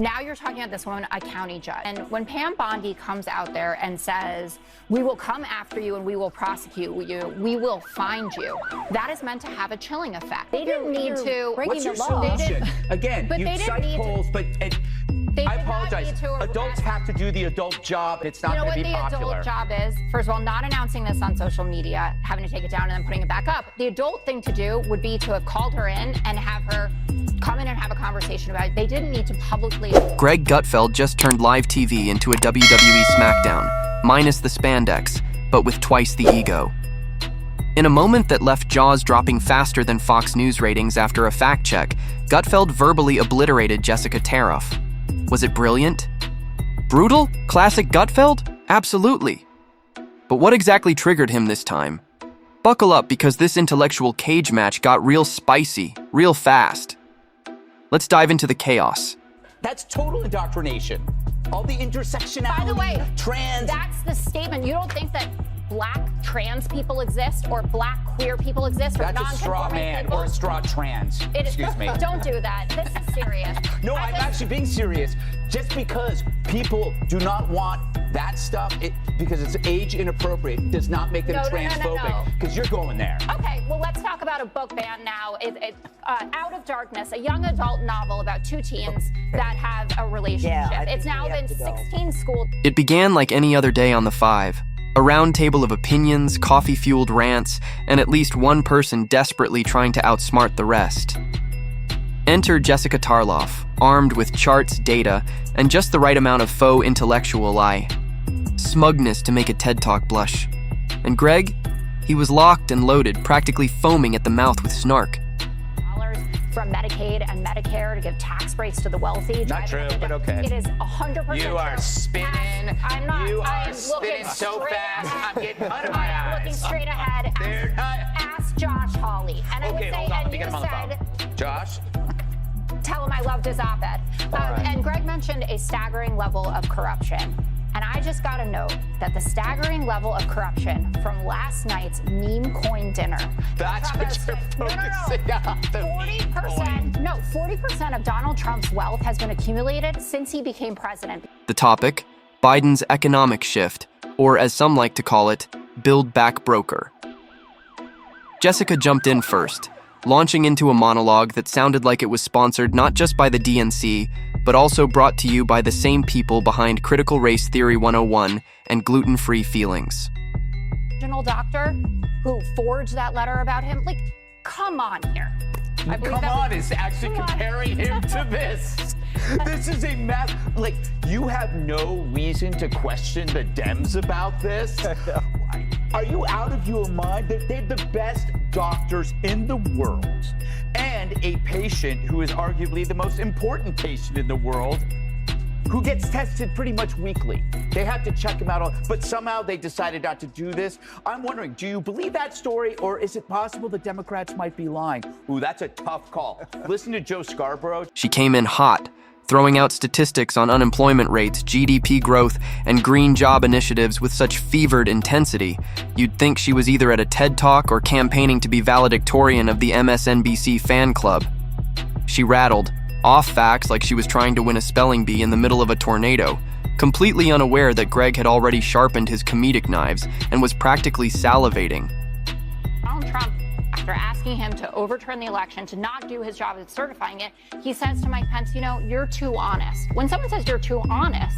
Now you're talking about this woman, a county judge. And when Pam Bondi comes out there and says, we will come after you and we will prosecute you, we will find you, that is meant to have a chilling effect. They didn't need to. What's your solution? Again, you cite polls, but I apologize. Adults have to do the adult job. It's not going to be popular. You know what the adult job is? First of all, not announcing this on social media, having to take it down and then putting it back up. The adult thing to do would be to have called her in and have her come in and have a conversation about it. They didn't need to publicly. Greg Gutfeld just turned live TV into a WWE SmackDown, minus the spandex, but with twice the ego. In a moment that left Jaws dropping faster than Fox News ratings after a fact check, Gutfeld verbally obliterated Jessica Tarlov. Was it brilliant? Brutal? Classic Gutfeld? Absolutely. But what exactly triggered him this time? Buckle up, because this intellectual cage match got real spicy, real fast. Let's dive into the chaos. That's total indoctrination. All the intersectionality, by the way, trans. That's the statement. You don't think that black trans people exist or black queer people exist or non-conforming people? That's a straw man or a straw trans. Excuse me. Don't do that. This is serious. No, I'm actually being serious. Just because people do not want that stuff, because it's age inappropriate, does not make them transphobic. Because you're going there. Okay, well, let's talk about a book ban now. Out of Darkness, a young adult novel about two teens that have a relationship. Yeah, it's now been 16 schools. It began like any other day on the 5. A round table of opinions, coffee-fueled rants, and at least one person desperately trying to outsmart the rest. Enter Jessica Tarlov, armed with charts, data, and just the right amount of faux intellectual smugness to make a TED Talk blush. And Greg? He was locked and loaded, practically foaming at the mouth with snark. From Medicaid and Medicare to give tax breaks to the wealthy. Not true, but okay. It is 100% You are spinning. I'm not. You I'm are spinning so fast. I'm getting under my I am eyes. looking straight ahead. Ask Josh Hawley. And I would say, hold on. Let me get him you on the said, phone. Josh? Tell him I loved his op-ed. And Greg mentioned a staggering level of corruption. And I just got a note that the staggering level of corruption from last night's meme coin dinner. That's what you're focusing on. 40% of Donald Trump's wealth has been accumulated since he became president. The topic, Biden's economic shift, or as some like to call it, Build Back Broker. Jessica jumped in first, launching into a monologue that sounded like it was sponsored not just by the DNC, but also brought to you by the same people behind Critical Race Theory 101 and Gluten-Free Feelings. Original doctor who forged that letter about him, like, come on here. Come on is actually comparing him to this. This is a mess. Like, you have no reason to question the Dems about this. Are you out of your mind? They're the best doctors in the world. And a patient who is arguably the most important patient in the world, who gets tested pretty much weekly. They have to check him out, but somehow they decided not to do this. I'm wondering, do you believe that story, or is it possible the Democrats might be lying? Ooh, that's a tough call. Listen to Joe Scarborough. She came in hot, throwing out statistics on unemployment rates, GDP growth, and green job initiatives with such fevered intensity, you'd think she was either at a TED Talk or campaigning to be valedictorian of the MSNBC fan club. She rattled off facts like she was trying to win a spelling bee in the middle of a tornado, completely unaware that Greg had already sharpened his comedic knives and was practically salivating. Donald Trump, after asking him to overturn the election, to not do his job at certifying it, he says to Mike Pence, you know, you're too honest. When someone says you're too honest,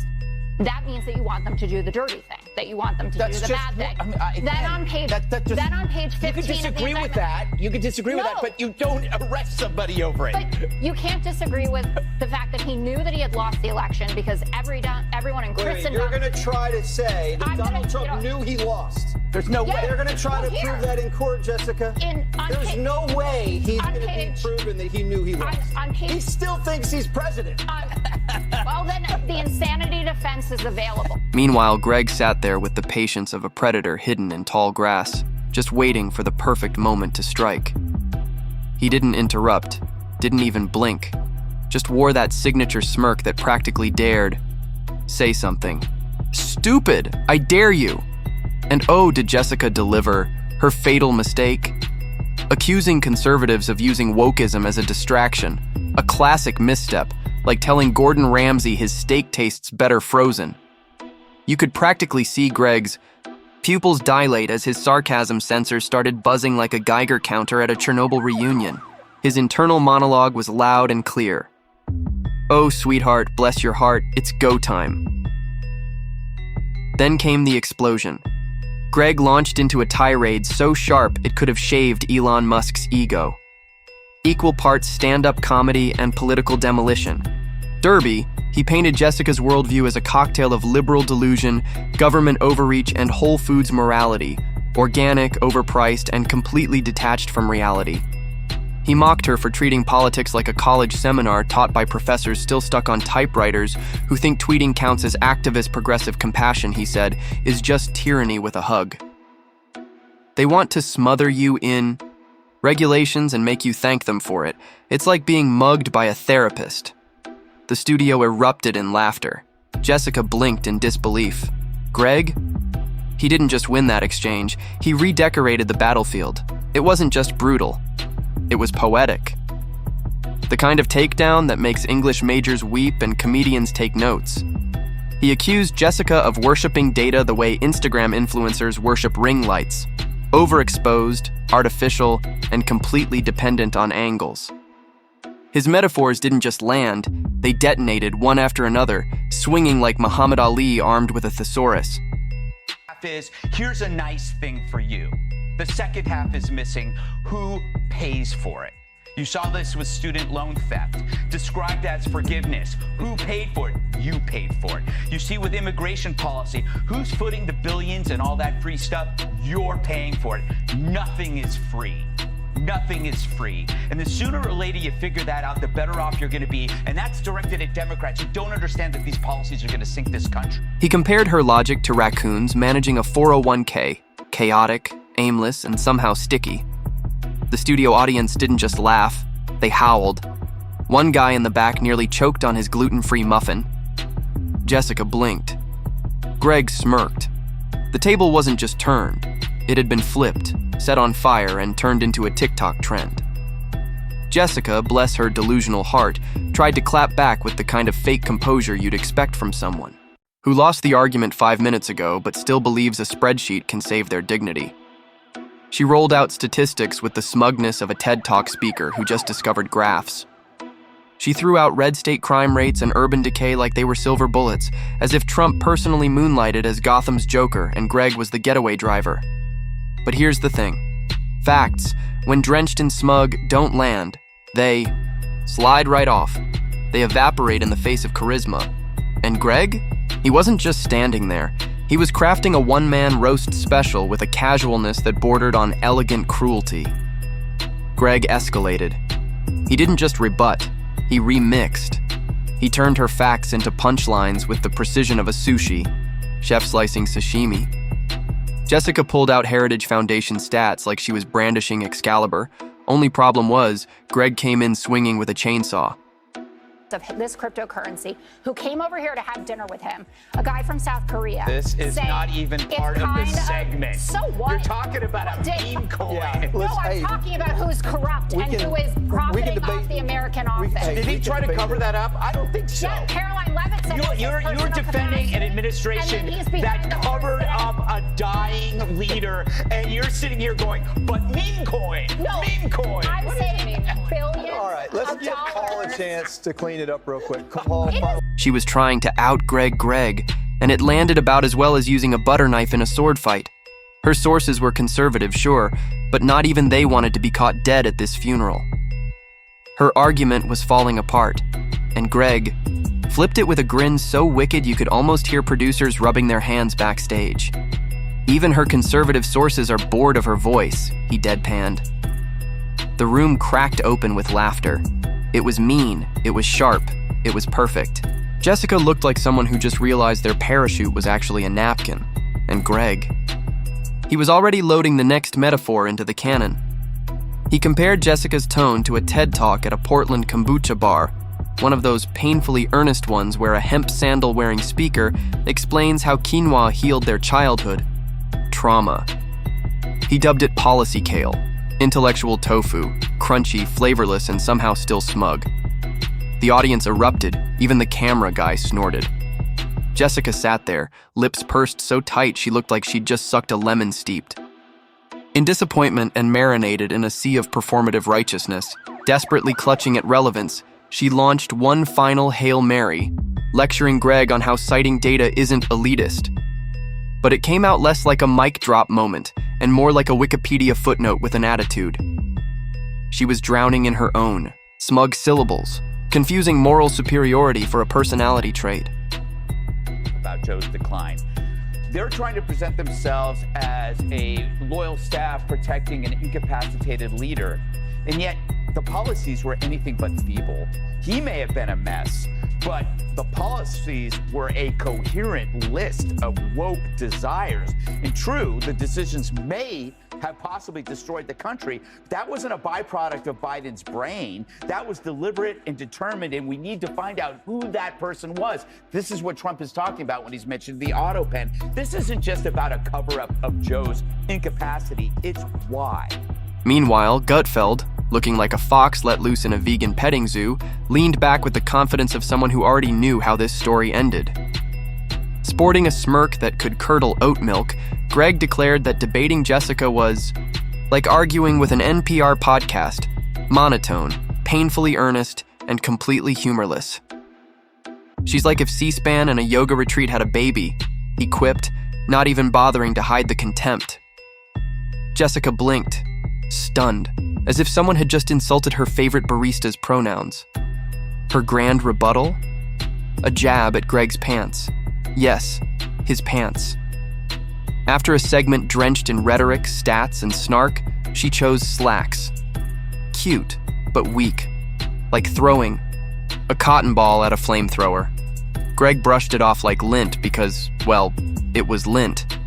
that means that you want them to do the dirty thing, that you want them to do the bad thing. Then on page 15 you could disagree with that. You could disagree with that, but you don't arrest somebody over it. But you can't disagree with the fact that he knew that he had lost the election because everyone in Christendom... You're going to try to say that Donald Trump knew he lost. There's no way. They're going to try to prove that in court, Jessica. There's no way he's going to be proven that he knew he lost. He still thinks he's president. Well, then the insanity defense is available. Meanwhile, Greg sat there with the patience of a predator hidden in tall grass, just waiting for the perfect moment to strike. He didn't interrupt, didn't even blink, just wore that signature smirk that practically dared say something. Stupid! I dare you! And oh, did Jessica deliver her fatal mistake? Accusing conservatives of using wokeism as a distraction, a classic misstep, like telling Gordon Ramsay his steak tastes better frozen. You could practically see Greg's pupils dilate as his sarcasm sensors started buzzing like a Geiger counter at a Chernobyl reunion. His internal monologue was loud and clear. "Oh, sweetheart, bless your heart, it's go time." Then came the explosion. Greg launched into a tirade so sharp it could have shaved Elon Musk's ego. Equal parts stand-up comedy and political demolition. Derby, he painted Jessica's worldview as a cocktail of liberal delusion, government overreach, and Whole Foods morality, organic, overpriced, and completely detached from reality. He mocked her for treating politics like a college seminar taught by professors still stuck on typewriters who think tweeting counts as activist progressive compassion, he said, is just tyranny with a hug. They want to smother you in regulations and make you thank them for it. It's like being mugged by a therapist. The studio erupted in laughter. Jessica blinked in disbelief. Greg? He didn't just win that exchange, he redecorated the battlefield. It wasn't just brutal. It was poetic. The kind of takedown that makes English majors weep and comedians take notes. He accused Jessica of worshiping data the way Instagram influencers worship ring lights. Overexposed, artificial, and completely dependent on angles. His metaphors didn't just land, they detonated one after another, swinging like Muhammad Ali armed with a thesaurus. Here's a nice thing for you. The second half is missing. Who pays for it? You saw this with student loan theft, described as forgiveness. Who paid for it? You paid for it. You see with immigration policy, who's footing the billions and all that free stuff? You're paying for it. Nothing is free. Nothing is free. And the sooner or later you figure that out, the better off you're going to be. And that's directed at Democrats who don't understand that these policies are going to sink this country. He compared her logic to raccoons managing a 401k, chaotic, aimless, and somehow sticky. The studio audience didn't just laugh, they howled. One guy in the back nearly choked on his gluten-free muffin. Jessica blinked. Greg smirked. The table wasn't just turned, it had been flipped, set on fire, and turned into a TikTok trend. Jessica, bless her delusional heart, tried to clap back with the kind of fake composure you'd expect from someone who lost the argument 5 minutes ago but still believes a spreadsheet can save their dignity. She rolled out statistics with the smugness of a TED Talk speaker who just discovered graphs. She threw out red state crime rates and urban decay like they were silver bullets, as if Trump personally moonlighted as Gotham's Joker and Greg was the getaway driver. But here's the thing. Facts, when drenched in smug, don't land. They slide right off. They evaporate in the face of charisma. And Greg? He wasn't just standing there. He was crafting a one-man roast special with a casualness that bordered on elegant cruelty. Greg escalated. He didn't just rebut, he remixed. He turned her facts into punchlines with the precision of a sushi, chef slicing sashimi. Jessica pulled out Heritage Foundation stats like she was brandishing Excalibur. Only problem was, Greg came in swinging with a chainsaw. Of this cryptocurrency, who came over here to have dinner with him, a guy from South Korea. This is not even part of the segment. So what? You're talking about a meme coin. Yeah, no, I'm talking about who's corrupt and who is profiting off the American office. Did he try to cover that up? I don't think so. Yeah, Caroline Levitt said you're defending an administration that covered up a dying leader, and you're sitting here going, but meme coin, meme coin. I'm saying billions. All right, let's give Paul a chance to clean it up real quick. She was trying to out Greg, and it landed about as well as using a butter knife in a sword fight. Her sources were conservative, sure, but not even they wanted to be caught dead at this funeral. Her argument was falling apart, and Greg flipped it with a grin so wicked you could almost hear producers rubbing their hands backstage. Even her conservative sources are bored of her voice, he deadpanned. The room cracked open with laughter. It was mean, it was sharp, it was perfect. Jessica looked like someone who just realized their parachute was actually a napkin. And Greg, he was already loading the next metaphor into the cannon. He compared Jessica's tone to a TED Talk at a Portland kombucha bar, one of those painfully earnest ones where a hemp sandal-wearing speaker explains how quinoa healed their childhood trauma. He dubbed it policy kale, intellectual tofu, crunchy, flavorless, and somehow still smug. The audience erupted, even the camera guy snorted. Jessica sat there, lips pursed so tight she looked like she'd just sucked a lemon steeped. In disappointment and marinated in a sea of performative righteousness, desperately clutching at relevance, she launched one final Hail Mary, lecturing Greg on how citing data isn't elitist. But it came out less like a mic drop moment and more like a Wikipedia footnote with an attitude. She was drowning in her own, smug syllables, confusing moral superiority for a personality trait. About Joe's decline. They're trying to present themselves as a loyal staff protecting an incapacitated leader, and yet the policies were anything but feeble. He may have been a mess, but the policies were a coherent list of woke desires. And true, the decisions may have possibly destroyed the country. That wasn't a byproduct of Biden's brain. That was deliberate and determined, and we need to find out who that person was. This is what Trump is talking about when he's mentioned the auto pen. This isn't just about a cover-up of Joe's incapacity, it's why. Meanwhile, Gutfeld, looking like a fox let loose in a vegan petting zoo, leaned back with the confidence of someone who already knew how this story ended. Sporting a smirk that could curdle oat milk, Greg declared that debating Jessica was like arguing with an NPR podcast, monotone, painfully earnest, and completely humorless. She's like if C-SPAN and a yoga retreat had a baby, he quipped, not even bothering to hide the contempt. Jessica blinked, stunned, as if someone had just insulted her favorite barista's pronouns. Her grand rebuttal? A jab at Greg's pants. Yes, his pants. After a segment drenched in rhetoric, stats, and snark, she chose slacks. Cute, but weak. Like throwing a cotton ball at a flamethrower. Greg brushed it off like lint because, well, it was lint.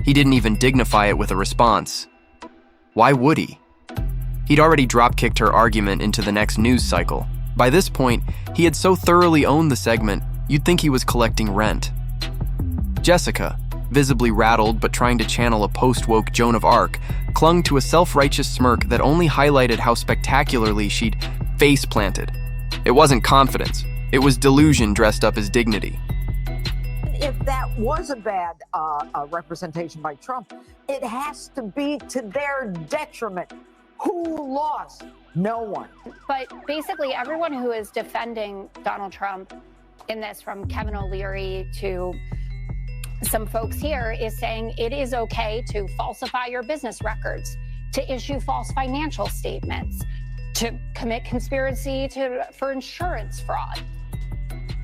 He didn't even dignify it with a response. Why would he? He'd already drop-kicked her argument into the next news cycle. By this point, he had so thoroughly owned the segment, you'd think he was collecting rent. Jessica, visibly rattled but trying to channel a post-woke Joan of Arc, clung to a self-righteous smirk that only highlighted how spectacularly she'd face-planted. It wasn't confidence. It was delusion dressed up as dignity. If that was a bad representation by Trump, it has to be to their detriment. Who lost? No one. But basically, everyone who is defending Donald Trump in this, from Kevin O'Leary to some folks here, is saying it is okay to falsify your business records, to issue false financial statements, to commit conspiracy for insurance fraud.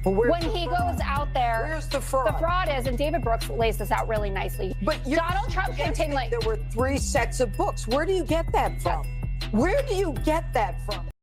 Well, when he goes out there, where's the fraud? The fraud is, and David Brooks lays this out really nicely. But Donald Trump continually. There were 3 sets of books. Where do you get that from? Where do you get that from?